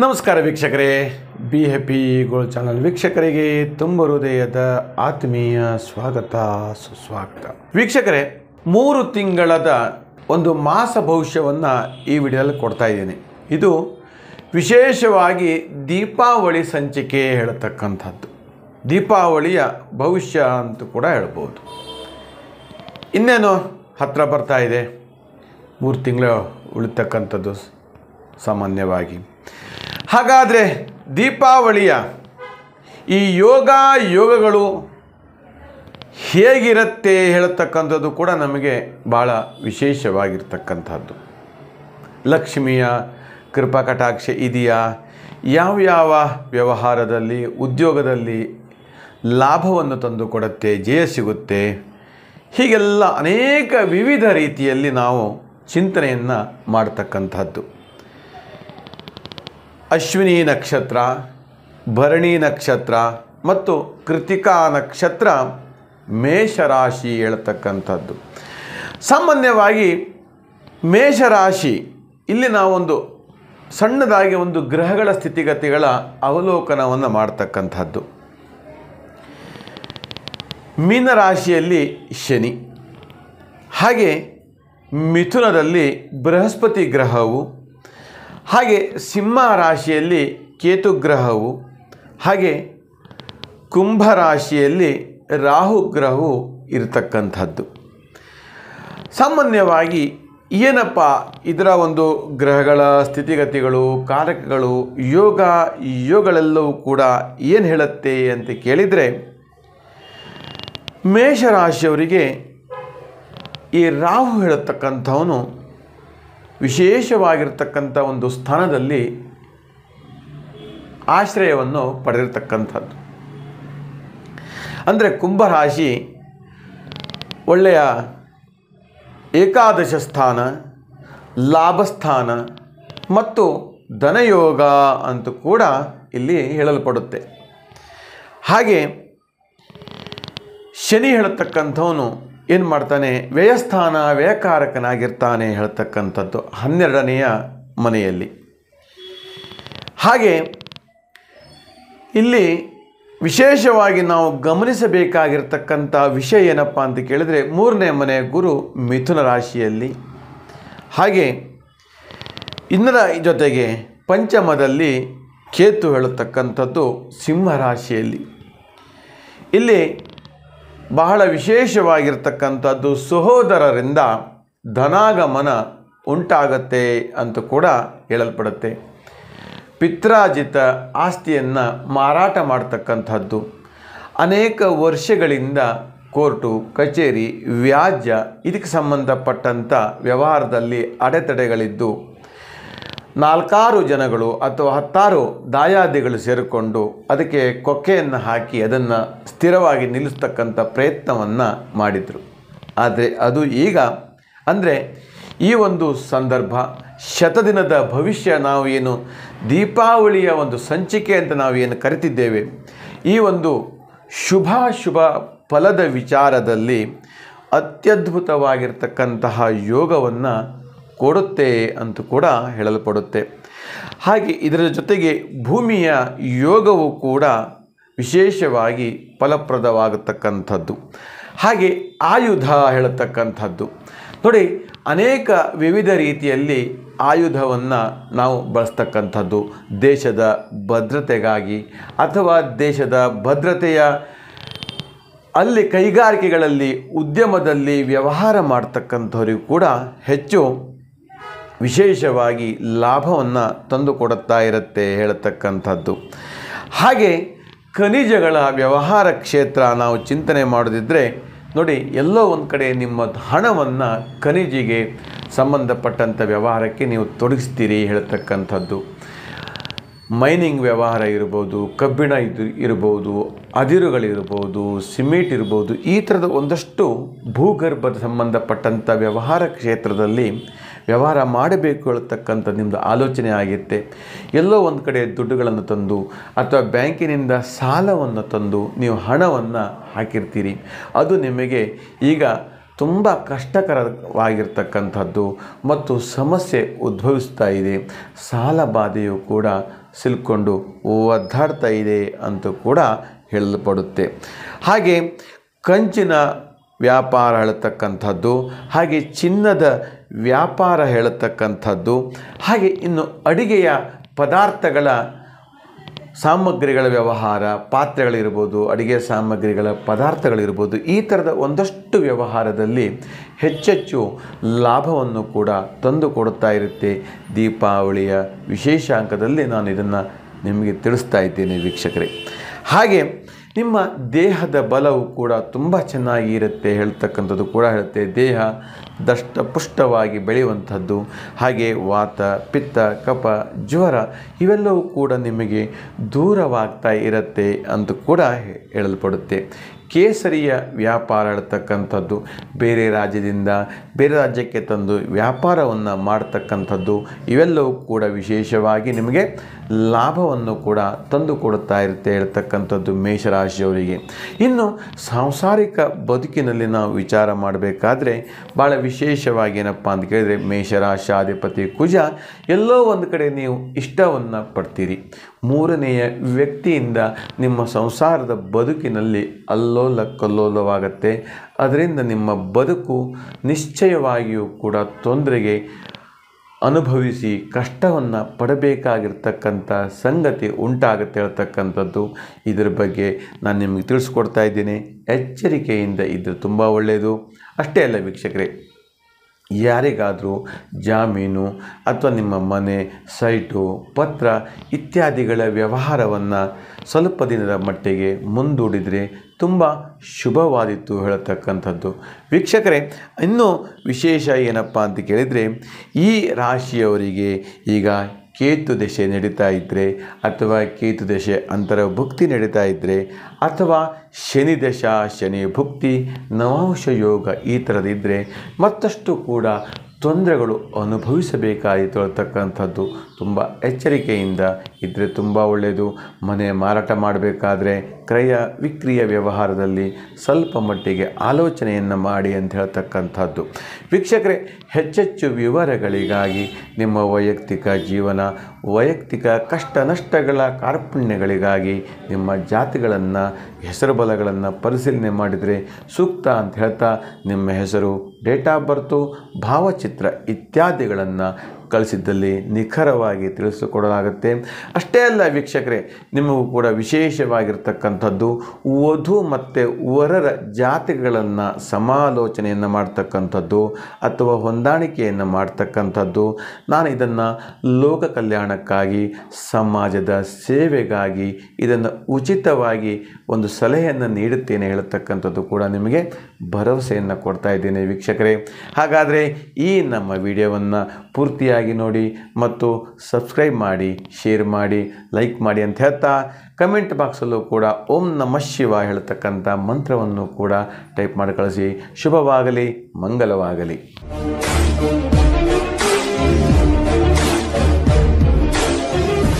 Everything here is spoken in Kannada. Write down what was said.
ನಮಸ್ಕಾರ ವೀಕ್ಷಕರೇ, ಬಿ ಹ್ಯಾಪಿ ಗೋಲ್ಡ್ ಚಾನಲ್ ವೀಕ್ಷಕರಿಗೆ ತುಂಬ ಹೃದಯದ ಆತ್ಮೀಯ ಸ್ವಾಗತ ಸುಸ್ವಾಗತ. ವೀಕ್ಷಕರೇ, 3 ತಿಂಗಳದ ಒಂದು ಮಾಸ ಭವಿಷ್ಯವನ್ನು ಈ ವಿಡಿಯೋದಲ್ಲಿ ಕೊಡ್ತಾ ಇದ್ದೀನಿ. ಇದು ವಿಶೇಷವಾಗಿ ದೀಪಾವಳಿ ಸಂಚಿಕೆ ಹೇಳತಕ್ಕಂಥದ್ದು, ದೀಪಾವಳಿಯ ಭವಿಷ್ಯ ಅಂತ ಕೂಡ ಹೇಳ್ಬೋದು. ಇನ್ನೇನು ಹತ್ತಿರ ಬರ್ತಾ ಇದೆ, 3 ತಿಂಗಳು ಉಳಿತಕ್ಕಂಥದ್ದು ಸಾಮಾನ್ಯವಾಗಿ. ಹಾಗಾದರೆ ದೀಪಾವಳಿಯ ಈ ಯೋಗಗಳು ಹೇಗಿರುತ್ತೆ ಹೇಳತಕ್ಕಂಥದ್ದು ಕೂಡ ನಮಗೆ ಭಾಳ ವಿಶೇಷವಾಗಿರ್ತಕ್ಕಂಥದ್ದು. ಲಕ್ಷ್ಮಿಯ ಕೃಪಾ ಕಟಾಕ್ಷ ಇದೆಯಾ, ಯಾವ ವ್ಯವಹಾರದಲ್ಲಿ ಉದ್ಯೋಗದಲ್ಲಿ ಲಾಭವನ್ನು ತಂದು ಕೊಡುತ್ತೆ, ಜಯ ಸಿಗುತ್ತೆ, ಹೀಗೆಲ್ಲ ಅನೇಕ ವಿವಿಧ ರೀತಿಯಲ್ಲಿ ನಾವು ಚಿಂತನೆಯನ್ನು ಮಾಡ್ತಕ್ಕಂಥದ್ದು. ಅಶ್ವಿನಿ ನಕ್ಷತ್ರ, ಭರಣಿ ನಕ್ಷತ್ರ ಮತ್ತು ಕೃತಿಕಾ ನಕ್ಷತ್ರ ಮೇಷರಾಶಿ ಹೇಳ್ತಕ್ಕಂಥದ್ದು. ಸಾಮಾನ್ಯವಾಗಿ ಮೇಷರಾಶಿ ಇಲ್ಲಿ ನಾವೊಂದು ಸಣ್ಣದಾಗಿ ಒಂದು ಗ್ರಹಗಳ ಸ್ಥಿತಿಗತಿಗಳ ಅವಲೋಕನವನ್ನು ಮಾಡ್ತಕ್ಕಂಥದ್ದು. ಮೀನರಾಶಿಯಲ್ಲಿ ಶನಿ, ಹಾಗೆ ಮಿಥುನದಲ್ಲಿ ಬೃಹಸ್ಪತಿ ಗ್ರಹವು, ಹಾಗೆ ಸಿಂಹ ರಾಶಿಯಲ್ಲಿ ಕೇತು ಗ್ರಹವು, ಹಾಗೆ ಕುಂಭ ರಾಶಿಯಲ್ಲಿ ರಾಹು ಗ್ರಹವು ಇರತಕ್ಕಂಥದ್ದು. ಸಾಮಾನ್ಯವಾಗಿ ಏನಪ್ಪ ಇದರ ಒಂದು ಗ್ರಹಗಳ ಸ್ಥಿತಿಗತಿಗಳು, ಕಾರಕಗಳು, ಯೋಗಗಳೆಲ್ಲವೂ ಕೂಡ ಏನು ಹೇಳುತ್ತೆ ಅಂತ ಕೇಳಿದರೆ, ಮೇಷರಾಶಿಯವರಿಗೆ ಈ ರಾಹು ಹೇಳತಕ್ಕಂಥವನು ವಿಶೇಷವಾಗಿರ್ತಕ್ಕಂಥ ಒಂದು ಸ್ಥಾನದಲ್ಲಿ ಆಶ್ರಯವನ್ನು ಪಡೆದಿರ್ತಕ್ಕಂಥದ್ದು. ಅಂದರೆ ಕುಂಭರಾಶಿ ಒಳ್ಳೆಯ ಏಕಾದಶ ಸ್ಥಾನ, ಲಾಭಸ್ಥಾನ ಮತ್ತು ಧನಯೋಗ ಅಂತೂ ಕೂಡ ಇಲ್ಲಿ ಹೇಳಲ್ಪಡುತ್ತೆ. ಹಾಗೆ ಶನಿ ಹೇಳತಕ್ಕಂಥವನು ಏನು ಮಾಡ್ತಾನೆ, ವ್ಯಯಸ್ಥಾನ ವ್ಯಯಕಾರಕನಾಗಿರ್ತಾನೆ ಹೇಳ್ತಕ್ಕಂಥದ್ದು 12ನೆಯ ಮನೆಯಲ್ಲಿ. ಹಾಗೆ ಇಲ್ಲಿ ವಿಶೇಷವಾಗಿ ನಾವು ಗಮನಿಸಬೇಕಾಗಿರ್ತಕ್ಕಂಥ ವಿಷಯ ಏನಪ್ಪ ಅಂತ ಕೇಳಿದರೆ, 3ನೇ ಮನೆ ಗುರು ಮಿಥುನ ರಾಶಿಯಲ್ಲಿ, ಹಾಗೆ ಇನ್ನರ ಜೊತೆಗೆ ಪಂಚಮದಲ್ಲಿ ಕೇತು ಹೇಳತಕ್ಕಂಥದ್ದು ಸಿಂಹ ರಾಶಿಯಲ್ಲಿ. ಇಲ್ಲಿ ಬಹಳ ವಿಶೇಷವಾಗಿರ್ತಕ್ಕಂಥದ್ದು ಸಹೋದರರಿಂದ ಧನಾಗಮನ ಉಂಟಾಗತ್ತೆ ಅಂತ ಕೂಡ ಹೇಳಲ್ಪಡುತ್ತೆ. ಪಿತ್ರಾರ್ಜಿತ ಆಸ್ತಿಯನ್ನು ಮಾರಾಟ ಮಾಡ್ತಕ್ಕಂಥದ್ದು, ಅನೇಕ ವರ್ಷಗಳಿಂದ ಕೋರ್ಟು ಕಚೇರಿ ವ್ಯಾಜ್ಯ ಇದಕ್ಕೆ ಸಂಬಂಧಪಟ್ಟಂಥ ವ್ಯವಹಾರದಲ್ಲಿ ಅಡೆತಡೆಗಳಿದ್ದು 4 ಜನಗಳು ಅಥವಾ 10 ದಾಯಾದಿಗಳು ಸೇರಿಕೊಂಡು ಅದಕ್ಕೆ ಕೊಕ್ಕೆಯನ್ನು ಹಾಕಿ ಅದನ್ನು ಸ್ಥಿರವಾಗಿ ನಿಲ್ಲಿಸ್ತಕ್ಕಂಥ ಪ್ರಯತ್ನವನ್ನು ಮಾಡಿದರು. ಆದರೆ ಅದು ಈಗ ಅಂದರೆ ಈ ಒಂದು ಸಂದರ್ಭ, ಶತದಿನದ ಭವಿಷ್ಯ, ನಾವು ಏನು ದೀಪಾವಳಿಯ ಒಂದು ಸಂಚಿಕೆ ಅಂತ ನಾವು ಏನು ಕರಿತಿದ್ದೇವೆ, ಈ ಒಂದು ಶುಭ ಫಲದ ವಿಚಾರದಲ್ಲಿ ಅತ್ಯದ್ಭುತವಾಗಿರ್ತಕ್ಕಂತಹ ಯೋಗವನ್ನು ಕೊಡುತ್ತೆ ಅಂತ ಕೂಡ ಹೇಳಲ್ಪಡುತ್ತೆ. ಹಾಗೆ ಇದರ ಜೊತೆಗೆ ಭೂಮಿಯ ಯೋಗವು ಕೂಡ ವಿಶೇಷವಾಗಿ ಫಲಪ್ರದವಾಗತಕ್ಕಂಥದ್ದು. ಹಾಗೆ ಆಯುಧ ಹೇಳತಕ್ಕಂಥದ್ದು ನೋಡಿ, ಅನೇಕ ವಿವಿಧ ರೀತಿಯಲ್ಲಿ ಆಯುಧವನ್ನು ನಾವು ಬಳಸ್ತಕ್ಕಂಥದ್ದು ದೇಶದ ಭದ್ರತೆಗಾಗಿ ಅಥವಾ ದೇಶದ ಭದ್ರತೆಯ ಅಲ್ಲಿ ಕೈಗಾರಿಕೆಗಳಲ್ಲಿ ಉದ್ಯಮದಲ್ಲಿ ವ್ಯವಹಾರ ಮಾಡ್ತಕ್ಕಂಥವ್ರಿಗೂ ಕೂಡ ಹೆಚ್ಚು ವಿಶೇಷವಾಗಿ ಲಾಭವನ್ನು ತಂದುಕೊಡುತ್ತಾ ಇರುತ್ತೆ ಹೇಳತಕ್ಕಂಥದ್ದು. ಹಾಗೆ ಖನಿಜಗಳ ವ್ಯವಹಾರ ಕ್ಷೇತ್ರ ನಾವು ಚಿಂತನೆ ಮಾಡೋದಿದ್ದರೆ ನೋಡಿ, ಎಲ್ಲೋ ಒಂದು ಕಡೆ ನಿಮ್ಮ ಹಣವನ್ನು ಖನಿಜಿಗೆ ಸಂಬಂಧಪಟ್ಟಂಥ ವ್ಯವಹಾರಕ್ಕೆ ನೀವು ತೊಡಗಿಸ್ತೀರಿ ಹೇಳತಕ್ಕಂಥದ್ದು. ಮೈನಿಂಗ್ ವ್ಯವಹಾರ ಇರ್ಬೋದು, ಕಬ್ಬಿಣ ಇರ್ಬೋದು, ಅದಿರುಗಳಿರ್ಬೋದು, ಸಿಮೆಂಟ್ ಇರ್ಬೋದು, ಈ ಥರದ ಒಂದಷ್ಟು ಭೂಗರ್ಭದ ಸಂಬಂಧಪಟ್ಟಂಥ ವ್ಯವಹಾರ ಕ್ಷೇತ್ರದಲ್ಲಿ ವ್ಯವಹಾರ ಮಾಡಬೇಕು ಹೇಳ್ತಕ್ಕಂಥ ನಿಮ್ಮದು ಆಲೋಚನೆ ಆಗಿರುತ್ತೆ. ಎಲ್ಲೋ ಒಂದು ಕಡೆ ದುಡ್ಡುಗಳನ್ನು ತಂದು ಅಥವಾ ಬ್ಯಾಂಕಿನಿಂದ ಸಾಲವನ್ನು ತಂದು ನೀವು ಹಣವನ್ನು ಹಾಕಿರ್ತೀರಿ. ಅದು ನಿಮಗೆ ಈಗ ತುಂಬ ಕಷ್ಟಕರವಾಗಿರ್ತಕ್ಕಂಥದ್ದು ಮತ್ತು ಸಮಸ್ಯೆ ಉದ್ಭವಿಸ್ತಾ ಇದೆ. ಸಾಲ ಬಾಧೆಯು ಕೂಡ ಸಿಲ್ಕೊಂಡು ಒದ್ದಾಡ್ತಾ ಇದೆ ಅಂತ ಕೂಡ ಹೇಳಲ್ಪಡುತ್ತೆ. ಹಾಗೆ ಕಂಚಿನ ವ್ಯಾಪಾರ ಹೇಳತಕ್ಕಂಥದ್ದು, ಹಾಗೆ ಚಿನ್ನದ ವ್ಯಾಪಾರ ಹೇಳತಕ್ಕಂಥದ್ದು, ಹಾಗೆ ಇನ್ನು ಅಡಿಗೆಯ ಪದಾರ್ಥಗಳ ಸಾಮಗ್ರಿಗಳ ವ್ಯವಹಾರ, ಪಾತ್ರೆಗಳಿರ್ಬೋದು, ಅಡಿಗೆ ಸಾಮಗ್ರಿಗಳ ಪದಾರ್ಥಗಳಿರ್ಬೋದು, ಈ ಥರದ ಒಂದಷ್ಟು ವ್ಯವಹಾರದಲ್ಲಿ ಹೆಚ್ಚೆಚ್ಚು ಲಾಭವನ್ನು ಕೂಡ ತಂದು ಕೊಡುತ್ತಾ ಇರುತ್ತೆ. ದೀಪಾವಳಿಯ ವಿಶೇಷಾಂಕದಲ್ಲಿ ನಾನು ಇದನ್ನು ನಿಮಗೆ ತಿಳಿಸ್ತಾ ಇದ್ದೇನೆ ವೀಕ್ಷಕರೇ. ಹಾಗೆ ನಿಮ್ಮ ದೇಹದ ಬಲವು ಕೂಡ ತುಂಬ ಚೆನ್ನಾಗಿ ಇರುತ್ತೆ ಹೇಳ್ತಕ್ಕಂಥದ್ದು ಕೂಡ ಹೇಳುತ್ತೆ. ದೇಹ ದಷ್ಟಪುಷ್ಟವಾಗಿ ಬೆಳೆಯುವಂಥದ್ದು, ಹಾಗೆ ವಾತ, ಪಿತ್ತ, ಕಫ, ಜ್ವರ ಇವೆಲ್ಲವೂ ಕೂಡ ನಿಮಗೆ ದೂರವಾಗ್ತಾ ಇರುತ್ತೆ ಅಂತ ಕೂಡ ಹೇಳಲ್ಪಡುತ್ತೆ. ಕೇಸರಿಯ ವ್ಯಾಪಾರ ಹೇಳ್ತಕ್ಕಂಥದ್ದು, ಬೇರೆ ರಾಜ್ಯದಿಂದ ಬೇರೆ ರಾಜ್ಯಕ್ಕೆ ತಂದು ವ್ಯಾಪಾರವನ್ನು ಮಾಡ್ತಕ್ಕಂಥದ್ದು, ಇವೆಲ್ಲವೂ ಕೂಡ ವಿಶೇಷವಾಗಿ ನಿಮಗೆ ಲಾಭವನ್ನು ಕೂಡ ತಂದು ಕೊಡುತ್ತಾ ಇರುತ್ತೆ ಹೇಳ್ತಕ್ಕಂಥದ್ದು ಮೇಷರಾಶಿಯವರಿಗೆ. ಇನ್ನು ಸಾಂಸಾರಿಕ ಬದುಕಿನಲ್ಲಿ ನಾವು ವಿಚಾರ ಮಾಡಬೇಕಾದ್ರೆ ಭಾಳ ವಿಶೇಷವಾಗಿ ಏನಪ್ಪ ಅಂತ ಕೇಳಿದರೆ, ಮೇಷರಾಶಾಧಿಪತಿ ಕುಜ ಎಲ್ಲೋ ಒಂದು ಕಡೆ ನೀವು ಇಷ್ಟವನ್ನು ಪಡ್ತೀರಿ. ಮೂರನೆಯ ವ್ಯಕ್ತಿಯಿಂದ ನಿಮ್ಮ ಸಂಸಾರದ ಬದುಕಿನಲ್ಲಿ ಅಲ್ಲೋಲ ಕಲ್ಲೋಲವಾಗುತ್ತೆ. ಅದರಿಂದ ನಿಮ್ಮ ಬದುಕು ನಿಶ್ಚಯವಾಗಿಯೂ ಕೂಡ ತೊಂದರೆಗೆ ಅನುಭವಿಸಿ ಕಷ್ಟವನ್ನು ಪಡಬೇಕಾಗಿರ್ತಕ್ಕಂಥ ಸಂಗತಿ ಉಂಟಾಗುತ್ತೆ ಹೇಳ್ತಕ್ಕಂಥದ್ದು. ಇದರ ಬಗ್ಗೆ ನಾನು ನಿಮಗೆ ತಿಳಿಸ್ಕೊಡ್ತಾ ಇದ್ದೀನಿ. ಎಚ್ಚರಿಕೆಯಿಂದ ಇದ್ದರೆ ತುಂಬ ಒಳ್ಳೆಯದು. ಅಷ್ಟೇ ಅಲ್ಲ ವೀಕ್ಷಕರೇ, ಯಾರಿಗಾದರೂ ಜಾಮೀನು ಅಥವಾ ನಿಮ್ಮ ಮನೆ, ಸೈಟು, ಪತ್ರ ಇತ್ಯಾದಿಗಳ ವ್ಯವಹಾರವನ್ನು ಸ್ವಲ್ಪ ದಿನದ ಮಟ್ಟಿಗೆ ಮುಂದೂಡಿದರೆ ತುಂಬ ಶುಭವಾದಿತ್ತು ಹೇಳತಕ್ಕಂಥದ್ದು. ವೀಕ್ಷಕರೇ, ಇನ್ನೂ ವಿಶೇಷ ಏನಪ್ಪ ಅಂತ ಕೇಳಿದರೆ, ಈ ರಾಶಿಯವರಿಗೆ ಈಗ ಕೇತು ದಶೆ ನಡೀತಾ ಇದ್ದರೆ, ಅಥವಾ ಕೇತು ದಶೆ ಅಂತರ್ಭುಕ್ತಿ ನಡೀತಾ ಇದ್ದರೆ, ಅಥವಾ ಶನಿ ದಶ, ಶನಿ ಭುಕ್ತಿ, ನವಾಂಶ ಯೋಗ ಈ ಥರದಿದ್ದರೆ ಮತ್ತಷ್ಟು ಕೂಡ ತೊಂದರೆಗಳು ಅನುಭವಿಸಬೇಕಾಯಿತು ಹೇಳ್ತಕ್ಕಂಥದ್ದು. ತುಂಬ ಎಚ್ಚರಿಕೆಯಿಂದ ಇದ್ದರೆ ತುಂಬ ಒಳ್ಳೆಯದು. ಮನೆ ಮಾರಾಟ ಮಾಡಬೇಕಾದ್ರೆ ಕ್ರಯ ವಿಕ್ರಿಯ ವ್ಯವಹಾರದಲ್ಲಿ ಸ್ವಲ್ಪ ಮಟ್ಟಿಗೆ ಆಲೋಚನೆಯನ್ನು ಮಾಡಿ ಅಂತ ಹೇಳ್ತಕ್ಕಂಥದ್ದು. ವೀಕ್ಷಕರೇ, ಹೆಚ್ಚೆಚ್ಚು ವಿವರಗಳಿಗಾಗಿ ನಿಮ್ಮ ವೈಯಕ್ತಿಕ ಜೀವನ, ವೈಯಕ್ತಿಕ ಕಷ್ಟ ನಷ್ಟಗಳ ಕಾರ್ಪಣ್ಯಗಳಿಗಾಗಿ ನಿಮ್ಮ ಜಾತಿಗಳನ್ನು, ಹೆಸರು ಬಲಗಳನ್ನು ಪರಿಶೀಲನೆ ಮಾಡಿದರೆ ಸೂಕ್ತ ಅಂತ ಹೇಳ್ತಾ, ನಿಮ್ಮ ಹೆಸರು, ಡೇಟ್ ಆಫ್ ಬರ್ತು, ಭಾವಚಿತ್ರ ಇತ್ಯಾದಿಗಳನ್ನು ಕಳಿಸಿದ್ದಲ್ಲಿ ನಿಖರವಾಗಿ ತಿಳಿಸಿಕೊಡಲಾಗುತ್ತೆ. ಅಷ್ಟೇ ಅಲ್ಲ ವೀಕ್ಷಕರೇ, ನಿಮಗೂ ಕೂಡ ವಿಶೇಷವಾಗಿರ್ತಕ್ಕಂಥದ್ದು ವಧು ಮತ್ತು ವರರ ಜಾತಿಗಳನ್ನು ಸಮಾಲೋಚನೆಯನ್ನು ಮಾಡ್ತಕ್ಕಂಥದ್ದು ಅಥವಾ ಹೊಂದಾಣಿಕೆಯನ್ನು ಮಾಡ್ತಕ್ಕಂಥದ್ದು. ನಾನು ಇದನ್ನು ಲೋಕ ಕಲ್ಯಾಣಕ್ಕಾಗಿ, ಸಮಾಜದ ಸೇವೆಗಾಗಿ ಇದನ್ನು ಉಚಿತವಾಗಿ ಒಂದು ಸಲಹೆಯನ್ನು ನೀಡುತ್ತೇನೆ ಹೇಳತಕ್ಕಂಥದ್ದು ಕೂಡ ನಿಮಗೆ ಭರವಸೆಯನ್ನು ಕೊಡ್ತಾ ಇದ್ದೇನೆ ವೀಕ್ಷಕರೇ. ಹಾಗಾದರೆ ಈ ನಮ್ಮ ವಿಡಿಯೋವನ್ನು ಪೂರ್ತಿಯಾಗಿ ನೋಡಿ ಮತ್ತು ಸಬ್ಸ್ಕ್ರೈಬ್ ಮಾಡಿ, ಶೇರ್ ಮಾಡಿ, ಲೈಕ್ ಮಾಡಿ ಅಂತ ಹೇಳ್ತಾ, ಕಮೆಂಟ್ ಬಾಕ್ಸಲ್ಲೂ ಕೂಡ ಓಂ ನಮಃ ಶಿವಾಯ ಹೇಳ್ತಕ್ಕಂಥ ಮಂತ್ರವನ್ನು ಕೂಡ ಟೈಪ್ ಮಾಡಿ ಕಳಿಸಿ. ಶುಭವಾಗಲಿ, ಮಂಗಲವಾಗಲಿ.